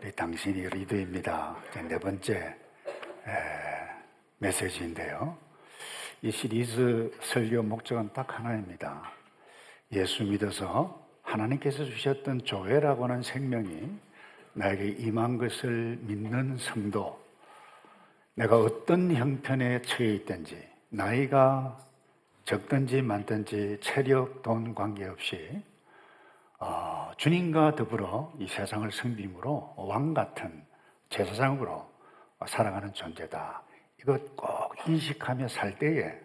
당신이 리더입니다. 네 번째 메시지인데요. 이 시리즈 설교 목적은 딱 하나입니다. 예수 믿어서 하나님께서 주셨던 조회라고 하는 생명이 나에게 임한 것을 믿는 성도, 내가 어떤 형편에 처해 있든지, 나이가 적든지 많든지 체력, 돈 관계없이 주님과 더불어 이 세상을 섬김으로 왕같은 제사장으로 살아가는 존재다. 이것 꼭 인식하며 살 때에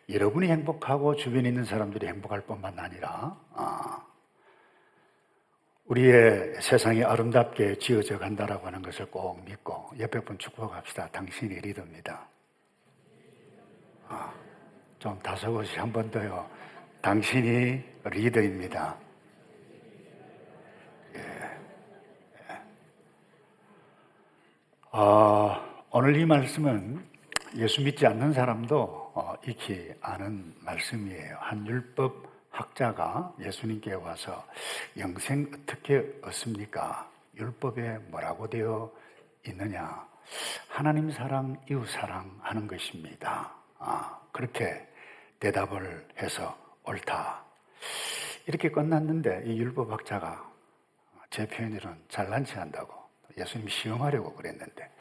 여러분이 행복하고 주변에 있는 사람들이 행복할 뿐만 아니라 우리의 세상이 아름답게 지어져 간다라고 하는 것을 꼭 믿고 옆에 분 축복합시다. 당신이 리더입니다. 좀 다소곳이 한 번 더요. 당신이 리더입니다. 오늘 이 말씀은 예수 믿지 않는 사람도 익히 아는 말씀이에요. 한 율법 학자가 예수님께 와서 영생 어떻게 얻습니까? 율법에 뭐라고 되어 있느냐? 하나님 사랑, 이웃 사랑 하는 것입니다. 그렇게 대답을 해서 옳다. 이렇게 끝났는데 이 율법 학자가 제 표현으로는 잘난 체 한다고 예수님 시험하려고 그랬는데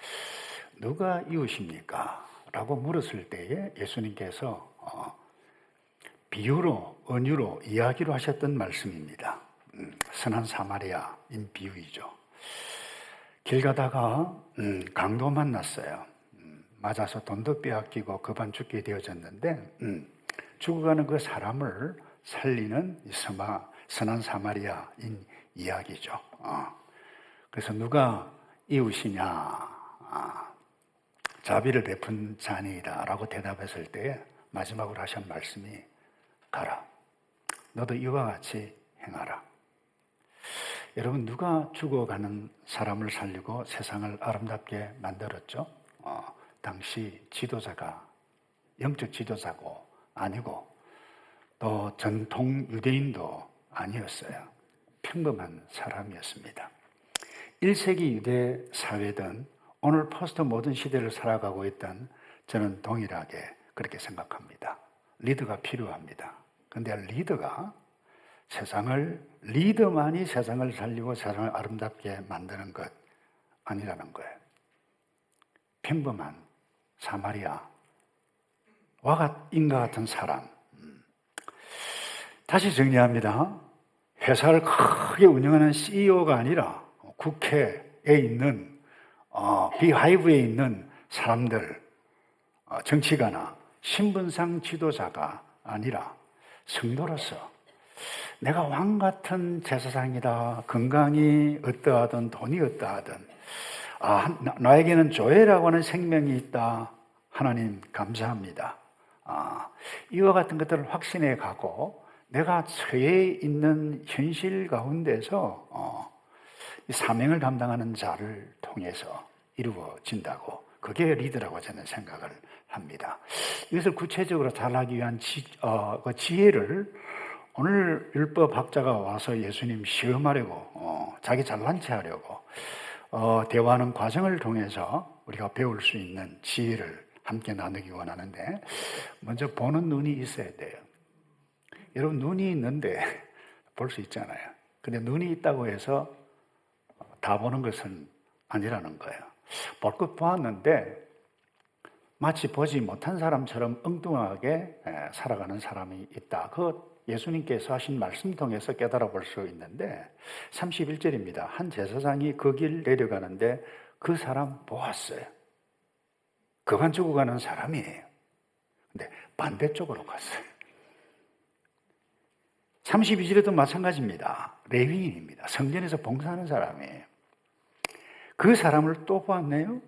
누가 이웃입니까? 라고 물었을 때에 예수님께서 비유로, 은유로, 이야기로 하셨던 말씀입니다. 선한 사마리아인 비유이죠. 길 가다가 강도 만났어요. 맞아서 돈도 빼앗기고 급한 죽게 되어졌는데 죽어가는 그 사람을 살리는 선한 사마리아인 이야기죠. 그래서 누가 이웃이냐? 자비를 베푼 자니이다 라고 대답했을 때 마지막으로 하신 말씀이 가라. 너도 이와 같이 행하라. 여러분, 누가 죽어가는 사람을 살리고 세상을 아름답게 만들었죠? 당시 지도자가 영적 지도자고 아니고 또 전통 유대인도 아니었어요. 평범한 사람이었습니다. 1세기 유대 사회든 오늘 포스트 모던 시대를 살아가고 있던 저는 동일하게 그렇게 생각합니다. 리더가 필요합니다. 그런데 리더만이 세상을 살리고 세상을 아름답게 만드는 것 아니라는 거예요. 평범한 사마리아와 인과 같은 사람. 다시 정리합니다. 회사를 크게 운영하는 CEO가 아니라 국회에 있는 비하이브에 있는 사람들, 정치가나 신분상 지도자가 아니라 성도로서 내가 왕 같은 제사장이다. 건강이 어떠하든 돈이 어떠하든 나에게는 조회라고 하는 생명이 있다. 하나님 감사합니다. 이와 같은 것들을 확신해 가고 내가 처해 있는 현실 가운데서 사명을 감당하는 자를 통해서 이루어진다고, 그게 리더라고 저는 생각을 합니다. 이것을 구체적으로 잘하기 위한 지혜를 오늘 율법학자가 와서 예수님 시험하려고 자기 잘난 체 하려고 대화하는 과정을 통해서 우리가 배울 수 있는 지혜를 함께 나누기 원하는데, 먼저 보는 눈이 있어야 돼요. 여러분, 눈이 있는데 볼 수 있잖아요. 근데 눈이 있다고 해서 다 보는 것은 아니라는 거예요. 볼 것 보았는데 마치 보지 못한 사람처럼 엉뚱하게 살아가는 사람이 있다. 그 예수님께서 하신 말씀 통해서 깨달아 볼 수 있는데 31절입니다. 한 제사장이 그 길 내려가는데 그 사람 보았어요. 그만 죽어가는 사람이에요. 근데 반대쪽으로 갔어요. 32절에도 마찬가지입니다. 레위인입니다. 성전에서 봉사하는 사람이에요. 그 사람을 또 보았네요.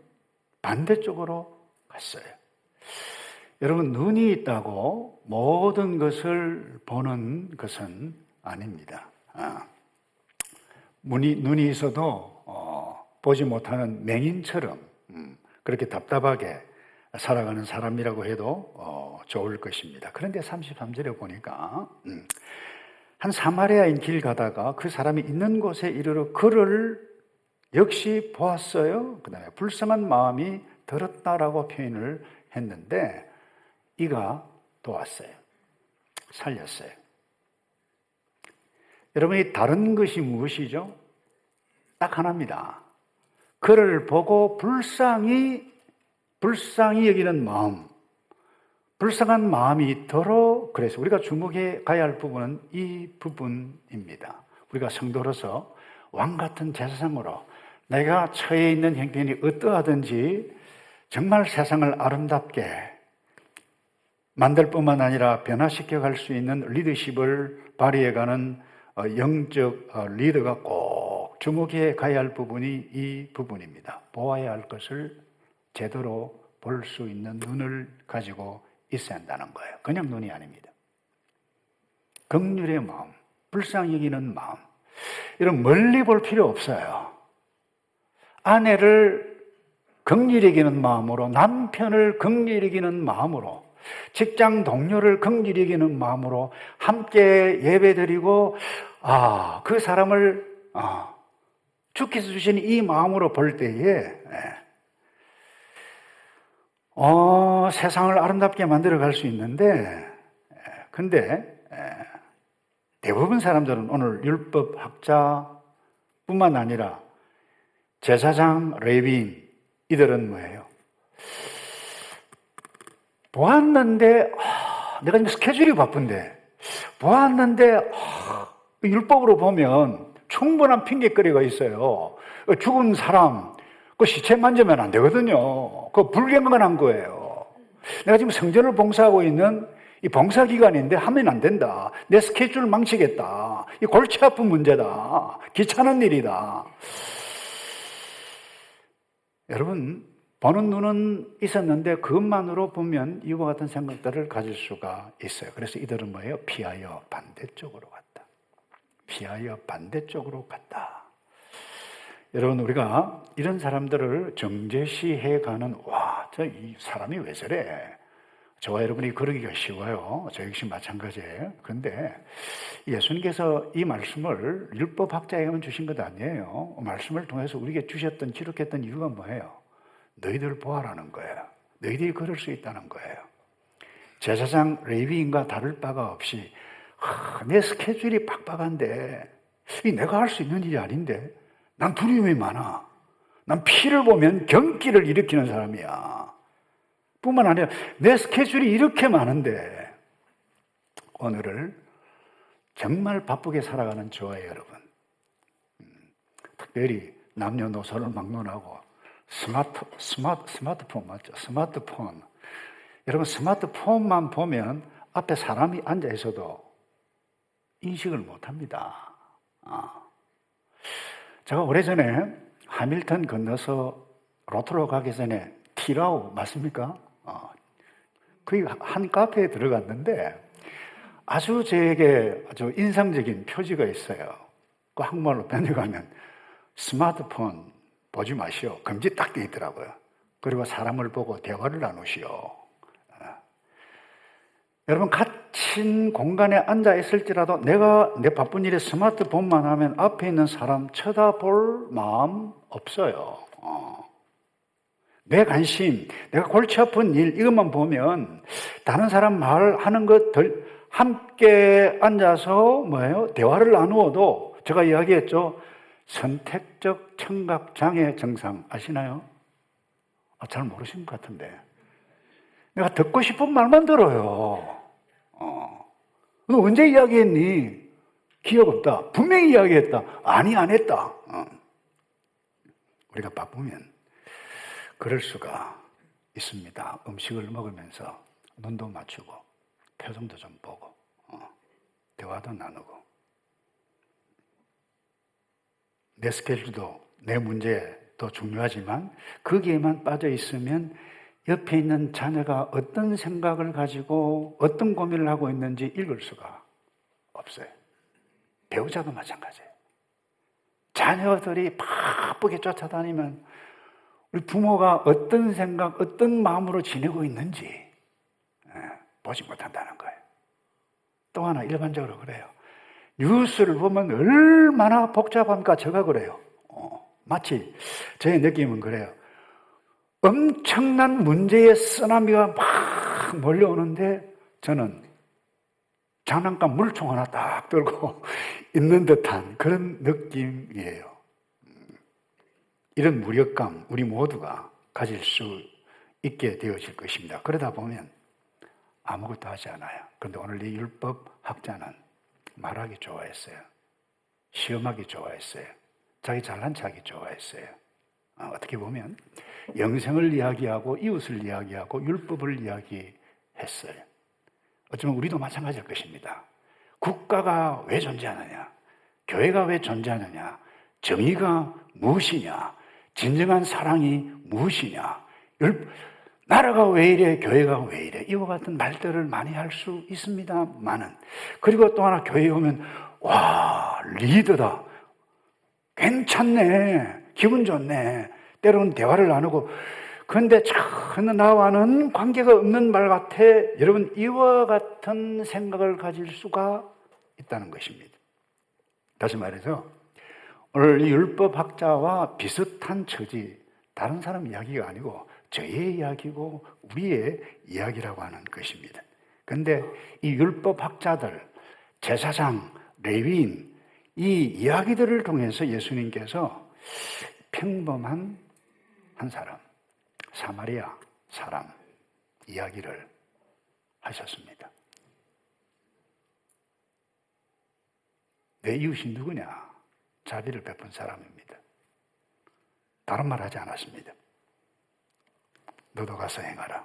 반대쪽으로 갔어요. 여러분, 눈이 있다고 모든 것을 보는 것은 아닙니다. 눈이 있어도 보지 못하는 맹인처럼 그렇게 답답하게 살아가는 사람이라고 해도 좋을 것입니다. 그런데 33절에 보니까 한 사마리아인 길 가다가 그 사람이 있는 곳에 이르러 그를 역시 보았어요. 그 다음에 불쌍한 마음이 들었다라고 표현을 했는데 이가 도왔어요. 살렸어요. 여러분이 다른 것이 무엇이죠? 딱 하나입니다. 그를 보고 불쌍히 여기는 마음, 불쌍한 마음이 들어. 그래서 우리가 주목해 가야 할 부분은 이 부분입니다. 우리가 성도로서 왕같은 제사장으로 내가 처해 있는 형편이 어떠하든지 정말 세상을 아름답게 만들 뿐만 아니라 변화시켜 갈 수 있는 리더십을 발휘해가는 영적 리더가 꼭 주목해 가야 할 부분이 이 부분입니다. 보아야 할 것을 제대로 볼 수 있는 눈을 가지고 있어야 한다는 거예요. 그냥 눈이 아닙니다. 긍휼의 마음, 불쌍히 여기는 마음, 이런 멀리 볼 필요 없어요. 아내를 긍휼히 여기는 마음으로, 남편을 긍휼히 여기는 마음으로, 직장 동료를 긍휼히 여기는 마음으로 함께 예배드리고 그 사람을 주께서 주신 이 마음으로 볼 때에 세상을 아름답게 만들어 갈 수 있는데, 근데 대부분 사람들은 오늘 율법학자뿐만 아니라 제사장, 레위인 이들은 뭐예요? 보았는데 내가 지금 스케줄이 바쁜데 보았는데 율법으로 보면 충분한 핑계거리가 있어요. 죽은 사람 그 시체 만지면 안 되거든요. 그거 불경건한 거예요. 내가 지금 성전을 봉사하고 있는 이 봉사 기간인데 하면 안 된다. 내 스케줄 망치겠다. 이 골치 아픈 문제다. 귀찮은 일이다. 여러분, 보는 눈은 있었는데 그것만으로 보면 이와 같은 생각들을 가질 수가 있어요. 그래서 이들은 뭐예요? 피하여 반대쪽으로 갔다. 피하여 반대쪽으로 갔다. 여러분, 우리가 이런 사람들을 정죄시해 가는, 이 사람이 왜 저래? 저와 여러분이 그러기가 쉬워요. 저 역시 마찬가지예요. 그런데 예수님께서 이 말씀을 율법학자에게만 주신 것 아니에요. 말씀을 통해서 우리에게 주셨던, 기록했던 이유가 뭐예요? 너희들 보아라는 거예요. 너희들이 그럴 수 있다는 거예요. 제사장 레위인과 다를 바가 없이 내 스케줄이 빡빡한데 내가 할 수 있는 일이 아닌데 난 두려움이 많아. 난 피를 보면 경기를 일으키는 사람이야. 뿐만 아니라 내 스케줄이 이렇게 많은데 오늘을 정말 바쁘게 살아가는 저와 여러분, 특별히 남녀노소를 막론하고 스마트폰 맞죠? 스마트폰. 여러분, 스마트폰만 보면 앞에 사람이 앉아 있어도 인식을 못 합니다. 제가 오래전에 하밀턴 건너서 로트로 가기 전에 티라우 맞습니까? 거기 한 카페에 들어갔는데 아주 저에게 아주 인상적인 표지가 있어요. 그 한국말로 번역하면 스마트폰 보지 마시오. 금지 딱 돼 있더라고요. 그리고 사람을 보고 대화를 나누시오. 여러분, 갇힌 공간에 앉아 있을지라도 내가 내 바쁜 일에 스마트폰만 하면 앞에 있는 사람 쳐다볼 마음 없어요. 내 관심, 내가 골치 아픈 일 이것만 보면 다른 사람 말하는 것들 함께 앉아서 뭐예요? 대화를 나누어도 제가 이야기했죠. 선택적 청각장애 증상 아시나요? 잘 모르시는 것 같은데. 내가 듣고 싶은 말만 들어요. 너 언제 이야기했니? 기억 없다. 분명히 이야기했다. 아니, 안 했다. 우리가 바쁘면 그럴 수가 있습니다. 음식을 먹으면서 눈도 맞추고 표정도 좀 보고 대화도 나누고 내 스케줄도 내 문제도 중요하지만 거기에만 빠져 있으면 옆에 있는 자녀가 어떤 생각을 가지고 어떤 고민을 하고 있는지 읽을 수가 없어요. 배우자도 마찬가지예요. 자녀들이 바쁘게 쫓아다니면 우리 부모가 어떤 생각, 어떤 마음으로 지내고 있는지 보지 못한다는 거예요. 또 하나 일반적으로 그래요. 뉴스를 보면 얼마나 복잡합니까? 제가 그래요. 마치 저의 느낌은 그래요. 엄청난 문제의 쓰나미가 막 몰려오는데 저는 장난감 물총 하나 딱 들고 있는 듯한 그런 느낌이에요. 이런 무력감 우리 모두가 가질 수 있게 되어질 것입니다. 그러다 보면 아무것도 하지 않아요. 그런데 오늘 이 율법학자는 말하기 좋아했어요. 시험하기 좋아했어요. 자기 잘난 척하기 좋아했어요. 어떻게 보면 영생을 이야기하고 이웃을 이야기하고 율법을 이야기했어요. 어쩌면 우리도 마찬가지일 것입니다. 국가가 왜 존재하느냐? 교회가 왜 존재하느냐? 정의가 무엇이냐? 진정한 사랑이 무엇이냐? 나라가 왜 이래? 교회가 왜 이래? 이와 같은 말들을 많이 할 수 있습니다만은, 그리고 또 하나 교회에 오면 와, 리더다. 괜찮네. 기분 좋네. 때로는 대화를 나누고, 그런데 전혀 나와는 관계가 없는 말 같아. 여러분, 이와 같은 생각을 가질 수가 있다는 것입니다. 다시 말해서 오늘 이 율법학자와 비슷한 처지, 다른 사람 이야기가 아니고 저의 이야기고 우리의 이야기라고 하는 것입니다. 그런데 이 율법학자들, 제사장, 레위인, 이 이야기들을 통해서 예수님께서 평범한 한 사람, 사마리아 사람 이야기를 하셨습니다. 내 이웃이 누구냐? 자비를 베푼 사람입니다. 다른 말 하지 않았습니다. 너도 가서 행하라.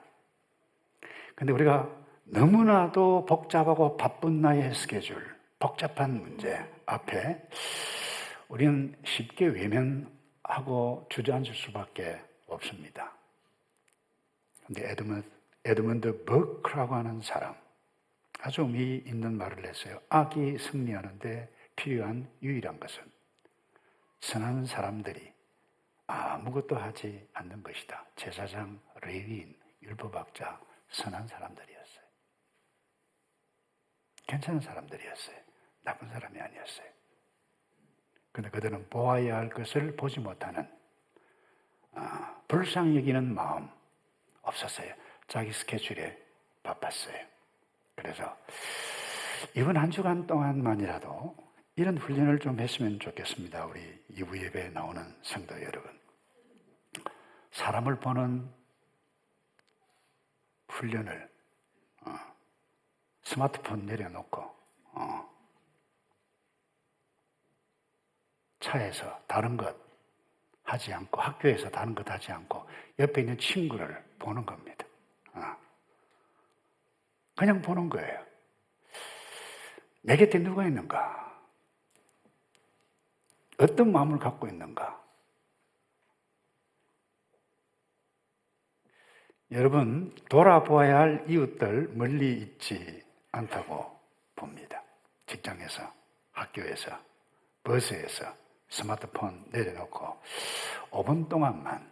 근데 우리가 너무나도 복잡하고 바쁜 나의 스케줄, 복잡한 문제 앞에 우리는 쉽게 외면하고 주저앉을 수밖에 없습니다. 근데 에드먼드 버크라고 하는 사람, 아주 의미 있는 말을 했어요. 악이 승리하는데 필요한 유일한 것은 선한 사람들이 아무것도 하지 않는 것이다. 제사장, 레위인, 율법학자, 선한 사람들이었어요. 괜찮은 사람들이었어요. 나쁜 사람이 아니었어요. 그런데 그들은 보아야 할 것을 보지 못하는 불쌍히 여기는 마음 없었어요. 자기 스케줄에 바빴어요. 그래서 이번 한 주간 동안만이라도 이런 훈련을 좀 했으면 좋겠습니다. 우리 2부 예배에 나오는 성도 여러분. 사람을 보는 훈련을 스마트폰 내려놓고 차에서 다른 것 하지 않고 학교에서 다른 것 하지 않고 옆에 있는 친구를 보는 겁니다. 그냥 보는 거예요. 내 곁에 누가 있는가? 어떤 마음을 갖고 있는가? 여러분, 돌아보아야 할 이웃들 멀리 있지 않다고 봅니다. 직장에서, 학교에서, 버스에서 스마트폰 내려놓고 5분 동안만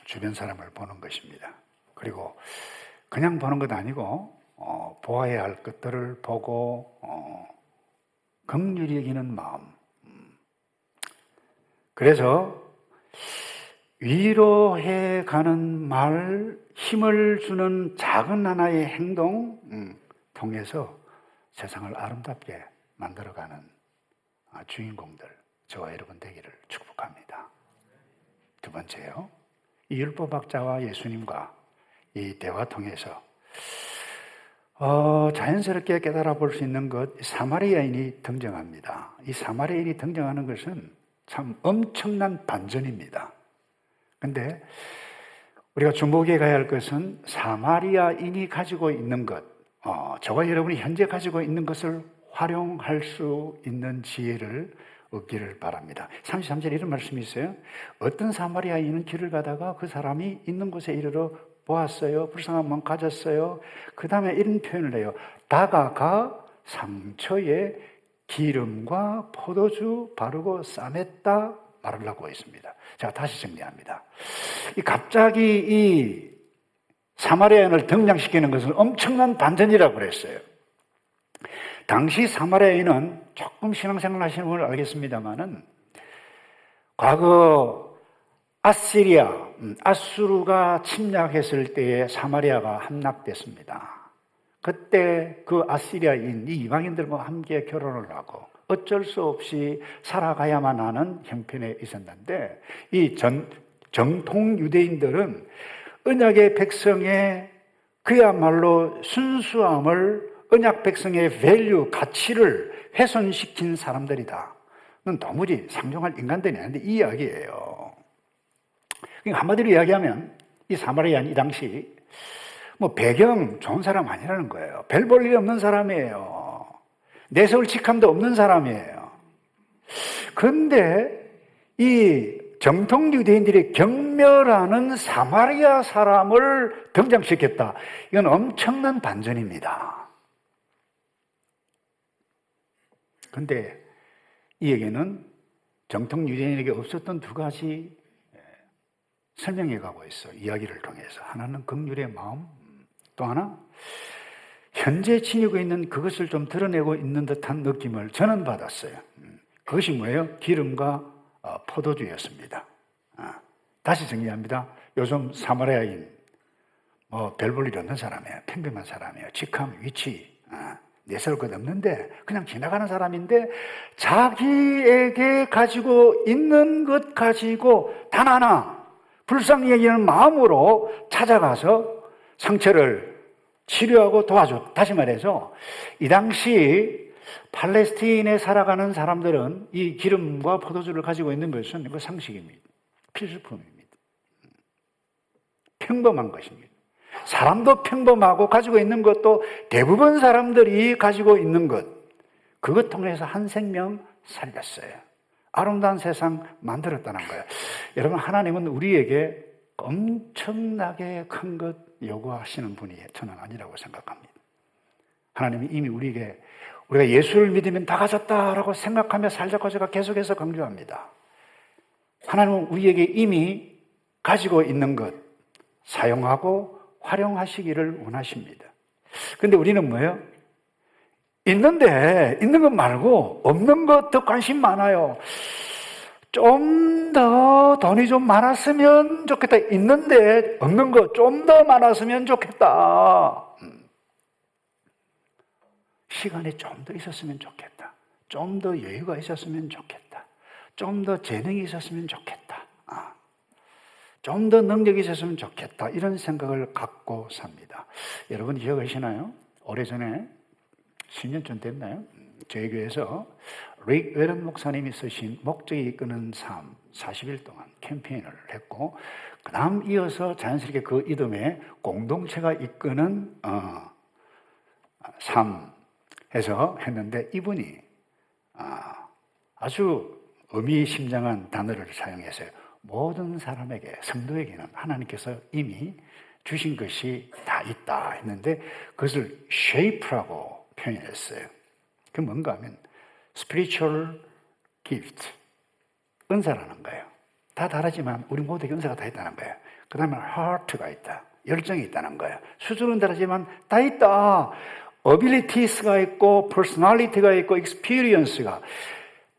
주변 사람을 보는 것입니다. 그리고 그냥 보는 것 아니고 보아야 할 것들을 보고 긍휼히 여기는 마음. 그래서 위로해 가는 말, 힘을 주는 작은 하나의 행동 통해서 세상을 아름답게 만들어가는 주인공들, 저와 여러분 되기를 축복합니다. 두 번째요, 이 율법학자와 예수님과 이 대화 통해서 자연스럽게 깨달아 볼 수 있는 것, 사마리아인이 등장합니다. 이 사마리아인이 등장하는 것은 참 엄청난 반전입니다. 근데 우리가 주목해 가야 할 것은 사마리아인이 가지고 있는 것, 저와 여러분이 현재 가지고 있는 것을 활용할 수 있는 지혜를 얻기를 바랍니다. 33절에 이런 말씀이 있어요. 어떤 사마리아인은 길을 가다가 그 사람이 있는 곳에 이르러 보았어요. 불쌍한 마음 가졌어요. 그 다음에 이런 표현을 해요. 다가가 상처에 기름과 포도주 바르고 싸맸다 말을 하고 있습니다. 제가 다시 정리합니다. 갑자기 이 사마리아인을 등장시키는 것은 엄청난 반전이라고 그랬어요. 당시 사마리아인은 조금 신앙생활 하시는 분을 알겠습니다만은 과거 아시리아, 아수르가 침략했을 때에 사마리아가 함락됐습니다. 그때 그 아시리아인 이 이방인들과 함께 결혼을 하고 어쩔 수 없이 살아가야만 하는 형편에 있었는데 이 정통 유대인들은 언약의 백성의 그야말로 순수함을 언약 백성의 밸류, 가치를 훼손시킨 사람들이다. 는 도무지 상종할 인간들이 아닌데 이 이야기예요. 그러니까 한마디로 이야기하면 이 사마리아인 이 당시 뭐 배경 좋은 사람 아니라는 거예요. 별 볼 일이 없는 사람이에요. 내세울 직함도 없는 사람이에요. 그런데 이 정통 유대인들이 경멸하는 사마리아 사람을 등장시켰다. 이건 엄청난 반전입니다. 그런데 이 얘기는 정통 유대인에게 없었던 두 가지 설명해 가고 있어. 이야기를 통해서. 하나는 긍휼의 마음, 또 하나 현재 지니고 있는 그것을 좀 드러내고 있는 듯한 느낌을 저는 받았어요. 그것이 뭐예요? 기름과 포도주였습니다. 다시 정리합니다. 요즘 사마리아인 별 볼 일 없는 사람이에요. 평범한 사람이에요. 직함, 위치 내세울 것 없는데 그냥 지나가는 사람인데 자기에게 가지고 있는 것 가지고 단 하나 불쌍히 여기는 마음으로 찾아가서 상처를 치료하고 도와줘. 다시 말해서 이 당시 팔레스타인에 살아가는 사람들은 이 기름과 포도주를 가지고 있는 것은 그 상식입니다. 필수품입니다. 평범한 것입니다. 사람도 평범하고 가지고 있는 것도 대부분 사람들이 가지고 있는 것. 그것 통해서 한 생명 살렸어요. 아름다운 세상 만들었다는 거예요. 여러분, 하나님은 우리에게 엄청나게 큰 것 요구하시는 분이 저는 아니라고 생각합니다. 하나님이 이미 우리에게 우리가 예수를 믿으면 다 가졌다라고 생각하며 살자고 제가 계속해서 강조합니다. 하나님은 우리에게 이미 가지고 있는 것 사용하고 활용하시기를 원하십니다. 그런데 우리는 뭐예요? 있는데 있는 것 말고 없는 것 더 관심 많아요. 좀 더 돈이 좀 많았으면 좋겠다. 있는데 없는 것 좀 더 많았으면 좋겠다. 시간이 좀 더 있었으면 좋겠다. 좀 더 여유가 있었으면 좋겠다. 좀 더 재능이 있었으면 좋겠다. 좀 더 능력이 있었으면 좋겠다. 이런 생각을 갖고 삽니다. 여러분 기억하시나요? 오래전에 10년쯤 됐나요? 저희 교회에서 릭 웨런 목사님이 쓰신 목적이 이끄는 삶 40일 동안 캠페인을 했고 그 다음 이어서 자연스럽게 그 이듬해 공동체가 이끄는 삶 해서 했는데 이분이 아주 의미심장한 단어를 사용했어요. 모든 사람에게, 성도에게는 하나님께서 이미 주신 것이 다 있다 했는데 그것을 shape라고 표현했어요. 그게 뭔가 하면 spiritual gift, 은사라는 거예요. 다 다르지만 우리 모두에게 은사가 다 있다는 거예요. 그 다음에 heart가 있다, 열정이 있다는 거예요. 수준은 다르지만 다 있다. abilities가 있고 personality가 있고 experience가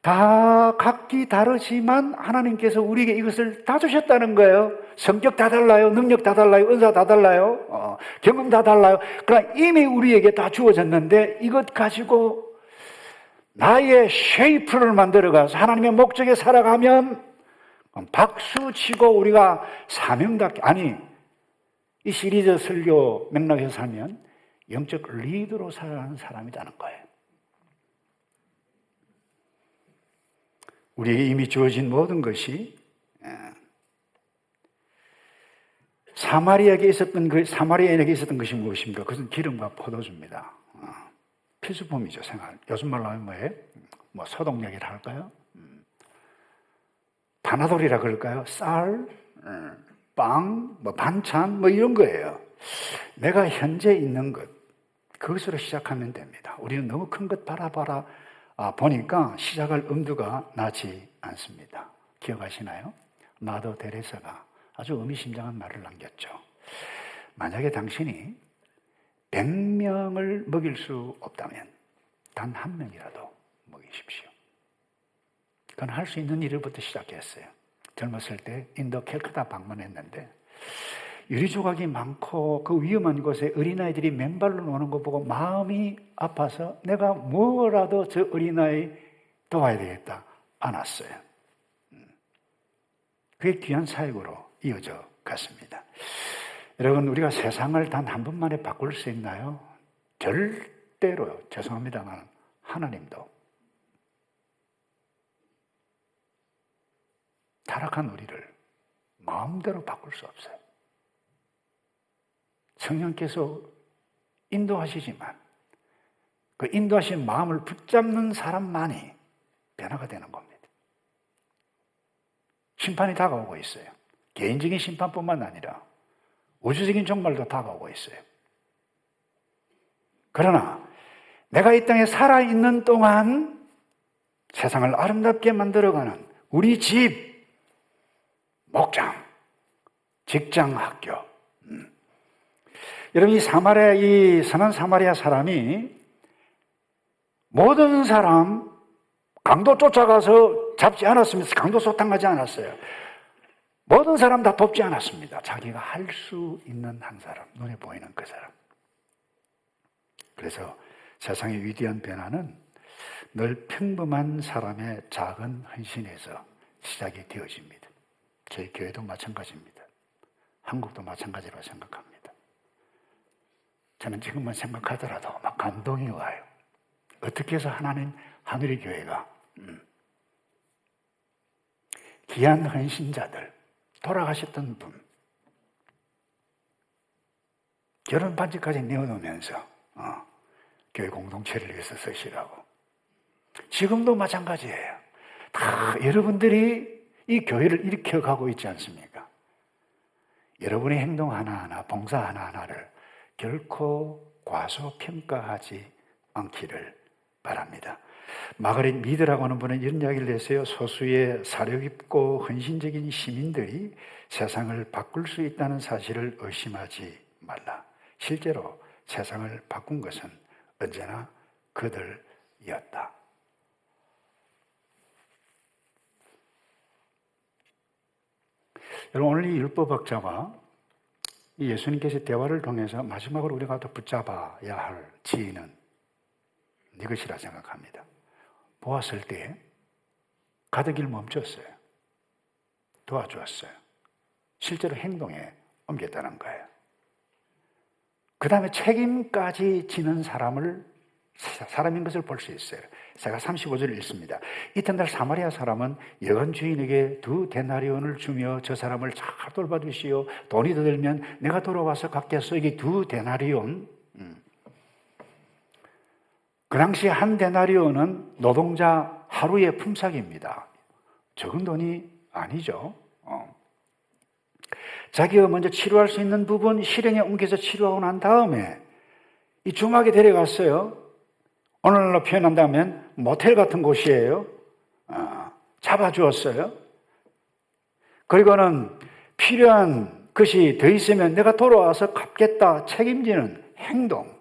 다 각기 다르지만 하나님께서 우리에게 이것을 다 주셨다는 거예요. 성격 다 달라요. 능력 다 달라요. 은사 다 달라요. 경험 다 달라요. 그러나 이미 우리에게 다 주어졌는데 이것 가지고 나의 쉐이프를 만들어가서 하나님의 목적에 살아가면 박수 치고 우리가 사명답게, 아니 이 시리즈 설교 맥락에서 살면 영적 리더로 살아가는 사람이라는 거예요. 우리에게 이미 주어진 모든 것이 사마리아에게 있었던 것이 무엇입니까? 그것은 기름과 포도주입니다. 필수품이죠, 생활. 요즘 말로 하면 뭐예요? 뭐 소독약이라 할까요? 파나돌이라 그럴까요? 쌀, 빵, 뭐 반찬, 뭐 이런 거예요. 내가 현재 있는 것, 그것으로 시작하면 됩니다. 우리는 너무 큰 것 바라봐라 보니까 시작할 엄두가 나지 않습니다. 기억하시나요? 마더 데레사가 아주 의미심장한 말을 남겼죠. 만약에 당신이 100명을 먹일 수 없다면 단 한 명이라도 먹이십시오. 그건 할 수 있는 일부터 시작했어요. 젊었을 때 인도 캘커타 방문했는데 유리 조각이 많고 그 위험한 곳에 어린아이들이 맨발로 노는 거 보고 마음이 아파서 내가 뭐라도 저 어린아이 도와야 되겠다. 안았어요. 그게 귀한 사역으로 이어져 갔습니다. 여러분, 우리가 세상을 단 한 번만에 바꿀 수 있나요? 절대로, 죄송합니다만 하나님도 타락한 우리를 마음대로 바꿀 수 없어요. 성령께서 인도하시지만 그 인도하신 마음을 붙잡는 사람만이 변화가 되는 겁니다. 심판이 다가오고 있어요. 개인적인 심판뿐만 아니라 우주적인 종말도 다가오고 있어요. 그러나 내가 이 땅에 살아있는 동안 세상을 아름답게 만들어가는 우리 집, 목장, 직장, 학교. 여러분, 이 선한 사마리아 사람이 모든 사람 강도 쫓아가서 잡지 않았습니다. 강도 소탕하지 않았어요. 모든 사람 다 돕지 않았습니다. 자기가 할 수 있는 한 사람, 눈에 보이는 그 사람. 그래서 세상의 위대한 변화는 늘 평범한 사람의 작은 헌신에서 시작이 되어집니다. 저희 교회도 마찬가지입니다. 한국도 마찬가지로 생각합니다. 저는 지금만 생각하더라도 막 감동이 와요. 어떻게 해서 하나님 하늘의 교회가 귀한 헌신자들, 돌아가셨던 분, 결혼 반지까지 내어놓으면서 교회 공동체를 위해서 쓰시라고. 지금도 마찬가지예요. 다 여러분들이 이 교회를 일으켜가고 있지 않습니까? 여러분의 행동 하나하나, 봉사 하나하나를 결코 과소평가하지 않기를 바랍니다. 마가렛 미드라고 하는 분은 이런 이야기를 했어요. 소수의 사려 깊고 헌신적인 시민들이 세상을 바꿀 수 있다는 사실을 의심하지 말라. 실제로 세상을 바꾼 것은 언제나 그들이었다. 여러분, 오늘 이 율법학자와 이 예수님께서 대화를 통해서 마지막으로 우리가 더 붙잡아야 할 지혜는 이것이라 생각합니다. 보았을 때 가득을 멈췄어요. 도와주었어요. 실제로 행동에 옮겼다는 거예요. 그 다음에 책임까지 지는 사람인 것을 볼 수 있어요. 제가 35절을 읽습니다. 이튿날 사마리아 사람은 여관 주인에게 2 데나리온을 주며 저 사람을 잘 돌봐주시오. 돈이 더 들면 내가 돌아와서 갚겠소. 이게 2 데나리온. 그 당시 1 데나리온은 노동자 하루의 품삯입니다. 적은 돈이 아니죠. 자기가 먼저 치료할 수 있는 부분 실행에 옮겨서 치료하고 난 다음에 이 중하게 데려갔어요. 오늘날로 표현한다면 모텔 같은 곳이에요. 잡아주었어요. 그리고는 필요한 것이 더 있으면 내가 돌아와서 갚겠다 책임지는 행동.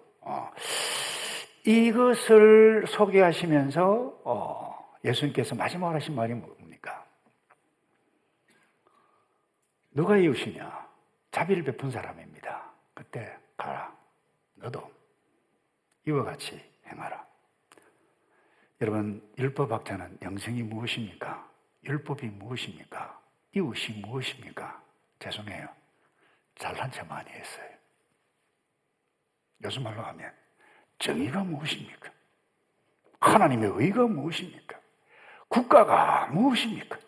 이것을 소개하시면서 예수님께서 마지막으로 하신 말이 뭡니까? 누가 이웃이냐? 자비를 베푼 사람입니다. 그때 가라. 너도 이와 같이 행하라. 여러분, 율법학자는 영생이 무엇입니까? 율법이 무엇입니까? 이웃이 무엇입니까? 죄송해요. 잘난 체 많이 했어요. 요즘 말로 하면 정의가 무엇입니까? 하나님의 의가 무엇입니까? 국가가 무엇입니까?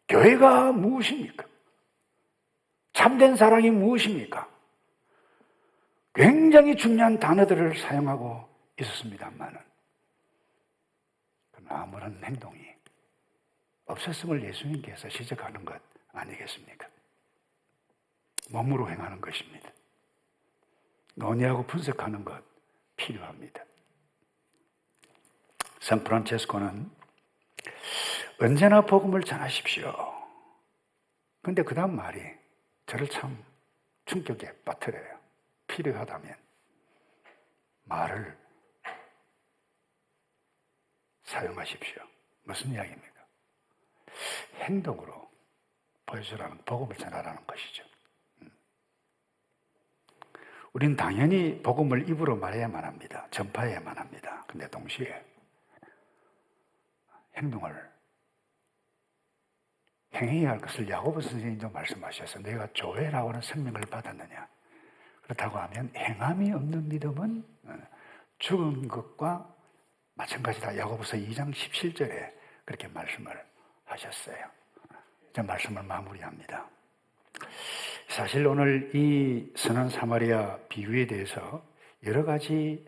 교회가 무엇입니까? 참된 사랑이 무엇입니까? 굉장히 중요한 단어들을 사용하고 있었습니다만은 아무런 행동이 없었음을 예수님께서 지적하는 것 아니겠습니까? 몸으로 행하는 것입니다. 논의하고 분석하는 것 필요합니다. 샌프란체스코는 언제나 복음을 전하십시오. 그런데 그 다음 말이 저를 참 충격에 빠뜨려요. 필요하다면 말을 사용하십시오. 무슨 이야기입니까? 행동으로 보여주라는, 복음을 전하라는 것이죠. 우리는 당연히 복음을 입으로 말해야만 합니다. 전파해야만 합니다. 근데 동시에 행동을 행해야 할 것을 야고보 선생님도 말씀하셔서 내가 조회라고 하는 생명을 받았느냐. 그렇다고 하면 행함이 없는 믿음은 죽은 것과 마찬가지다. 야고보서 2장 17절에 그렇게 말씀을 하셨어요. 저 말씀을 마무리합니다. 사실 오늘 이 선한 사마리아 비유에 대해서 여러 가지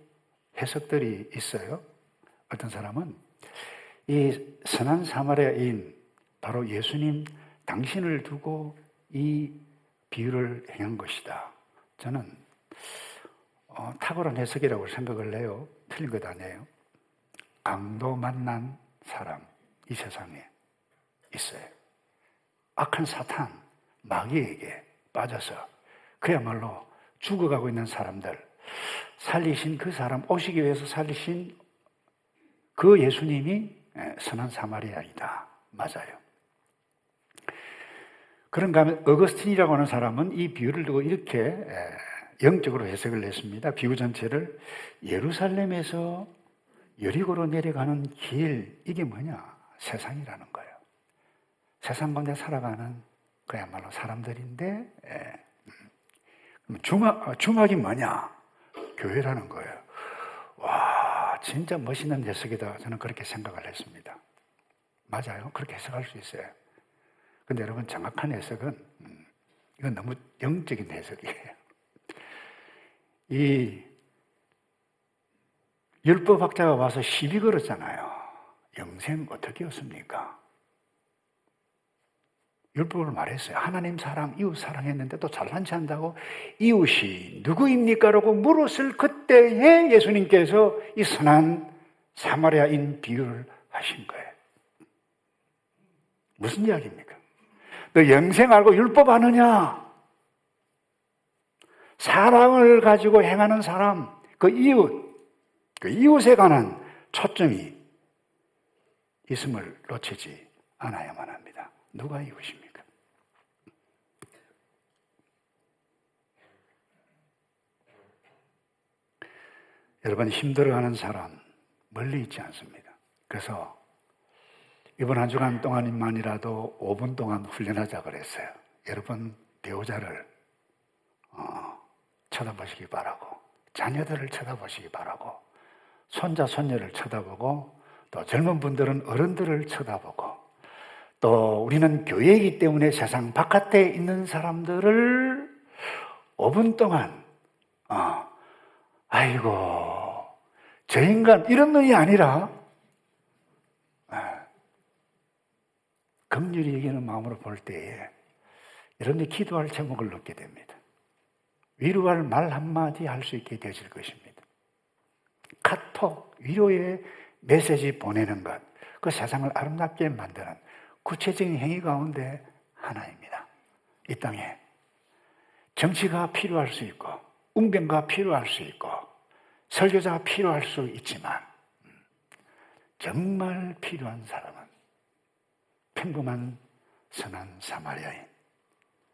해석들이 있어요. 어떤 사람은 이 선한 사마리아인 바로 예수님 당신을 두고 이 비유를 행한 것이다. 저는 탁월한 해석이라고 생각을 해요. 틀린 것 아니에요. 강도 만난 사람 이 세상에 있어요. 악한 사탄, 마귀에게 빠져서 그야말로 죽어가고 있는 사람들, 살리신 그 사람, 오시기 위해서 살리신 그 예수님이 선한 사마리아이다. 맞아요. 그런가 하면 어거스틴이라고 하는 사람은 이 비유를 두고 이렇게 영적으로 해석을 했습니다. 비유 전체를 예루살렘에서 여리고로 내려가는 길, 이게 뭐냐? 세상이라는 거예요. 세상 가운데 살아가는 그야말로 사람들인데 주막이 뭐냐? 교회라는 거예요. 와, 진짜 멋있는 해석이다. 저는 그렇게 생각을 했습니다. 맞아요. 그렇게 해석할 수 있어요. 근데 여러분, 정확한 해석은 이건 너무 영적인 해석이에요. 이 율법학자가 와서 시비 걸었잖아요. 영생 어떻게 얻습니까? 율법을 말했어요. 하나님 사랑, 이웃 사랑했는데 또 잘난 체 한다고 이웃이 누구입니까? 라고 물었을 그때에 예수님께서 이 선한 사마리아인 비유를 하신 거예요. 무슨 이야기입니까? 너 영생 알고 율법 아느냐? 사랑을 가지고 행하는 사람, 그 이웃에 관한 초점이 있음을 놓치지 않아야만 합니다. 누가 이웃입니까? 여러분, 힘들어하는 사람 멀리 있지 않습니다. 그래서 이번 한 주간 동안만이라도 5분 동안 훈련하자 그랬어요. 여러분, 배우자를 쳐다보시기 바라고, 자녀들을 쳐다보시기 바라고, 손자, 손녀를 쳐다보고, 또 젊은 분들은 어른들을 쳐다보고, 또 우리는 교회이기 때문에 세상 바깥에 있는 사람들을 5분 동안 아이고 저 인간 이런 놈이 아니라 긍휼히 여기는 마음으로 볼 때에 여러분이 기도할 제목을 넣게 됩니다. 위로할 말 한마디 할 수 있게 되실 것입니다. 카톡, 위로의 메시지 보내는 것, 그 세상을 아름답게 만드는 구체적인 행위 가운데 하나입니다. 이 땅에 정치가 필요할 수 있고 웅변가 필요할 수 있고 설교자가 필요할 수 있지만 정말 필요한 사람은 평범한 선한 사마리아인.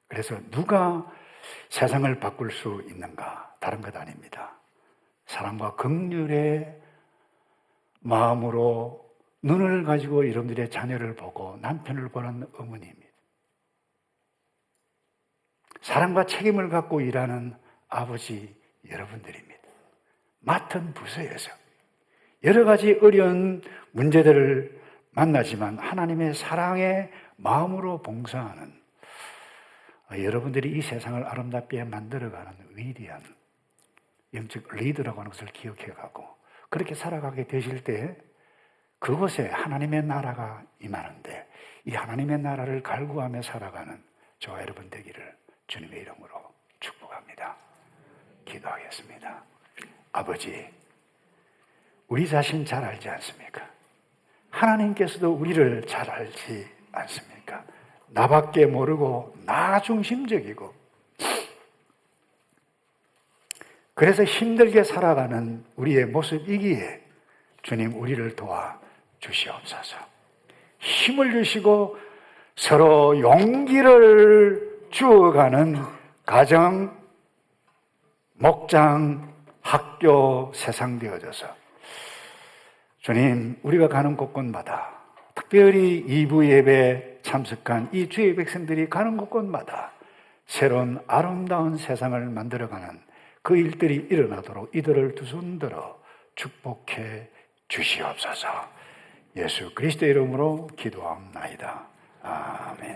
그래서 누가 세상을 바꿀 수 있는가? 다른 것 아닙니다. 사랑과 긍휼의 마음으로 눈을 가지고 여러분들의 자녀를 보고 남편을 보는 어머니입니다. 사랑과 책임을 갖고 일하는 아버지 여러분들입니다. 맡은 부서에서 여러 가지 어려운 문제들을 만나지만 하나님의 사랑의 마음으로 봉사하는 여러분들이 이 세상을 아름답게 만들어가는 위대한 영적 리더라고 하는 것을 기억해가고 그렇게 살아가게 되실 때 그곳에 하나님의 나라가 임하는데 이 하나님의 나라를 갈구하며 살아가는 저와 여러분 되기를 주님의 이름으로 축복합니다. 기도하겠습니다. 아버지, 우리 자신 잘 알지 않습니까? 하나님께서도 우리를 잘 알지 않습니까? 나밖에 모르고 나 중심적이고 그래서 힘들게 살아가는 우리의 모습이기에 주님 우리를 도와 주시옵소서. 힘을 주시고 서로 용기를 주어가는 가정, 목장, 학교, 세상 되어져서 주님, 우리가 가는 곳곳마다 특별히 2부 예배에 참석한 이 주의 백성들이 가는 곳곳마다 새로운 아름다운 세상을 만들어가는 그 일들이 일어나도록 이들을 두 손 들어 축복해 주시옵소서. 예수 그리스도의 이름으로 기도합나이다. 아멘.